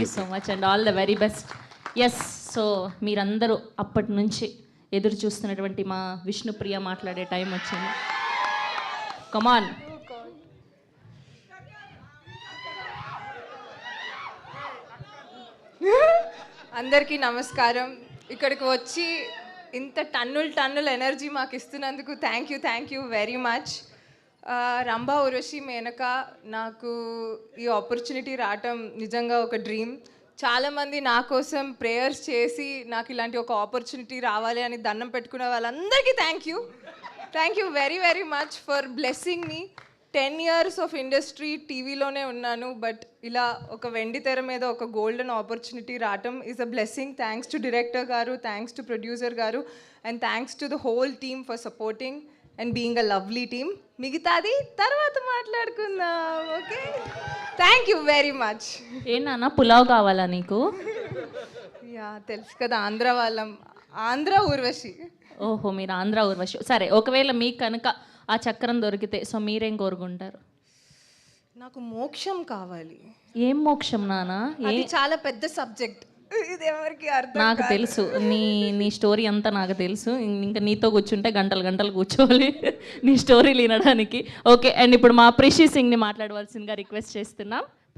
You so much and all the very best. Yes, so మీరందరూ అప్పటి నుంచి ఎదురు చూస్తున్నటువంటి మా విష్ణుప్రియ మాట్లాడే టైం వచ్చింది. కమాన్. అందరికీ నమస్కారం. ఇక్కడికి వచ్చి ఇంత టన్నుల ఎనర్జీ మాకు ఇస్తున్నందుకు thank you very much. Rambha Urvashi Menaka నాకు ఈ ఆపర్చునిటీ రావటం నిజంగా ఒక డ్రీమ్. చాలామంది నా కోసం ప్రేయర్స్ చేసి నాకు ఇలాంటి ఒక ఆపర్చునిటీ రావాలి అని దండం పెట్టుకునే వాళ్ళందరికీ thank you very much for blessing me. 10 years of industry టీవీలోనే ఉన్నాను, బట్ ఇలా ఒక వెండి తెర మీద ఒక గోల్డెన్ ఆపర్చునిటీ రావటం is a blessing. Thanks to director గారు, థ్యాంక్స్ టు ప్రొడ్యూసర్ గారు, and thanks to the whole team for supporting and being a lovely team. మిగతాది తర్వాత మాట్లాడుకుందాం, okay? Thank you very much. ఏంటన్నా పులావ్ కావాలా నీకు? యా, తెలుసు కదా ఆంధ్ర వాళ్ళం, ఆంధ్ర ఊర్వశి. ఓహో, మీరు ఆంధ్ర ఊర్వశి. సరే, ఒకవేళ మీకు కనుక ఆ చక్రం దొరికితే సో మీరేం కోరుకుంటారు? నాకు మోక్షం కావాలి. ఏం మోక్షం నానా? అది చాలా పెద్ద సబ్జెక్ట్, ఇది ఎవరికి అర్థం నాకు తెలుసు, నీ స్టోరీ అంతా నాకు తెలుసు. ఇంకా నీతో కూర్చుంటే గంటలు కూర్చోవాలి నీ స్టోరీలు వినడానికి. ఓకే, అండ్ ఇప్పుడు మా ప్రిషి సింగ్ని మాట్లాడవలసిందిగా రిక్వెస్ట్ చేస్తున్నాం.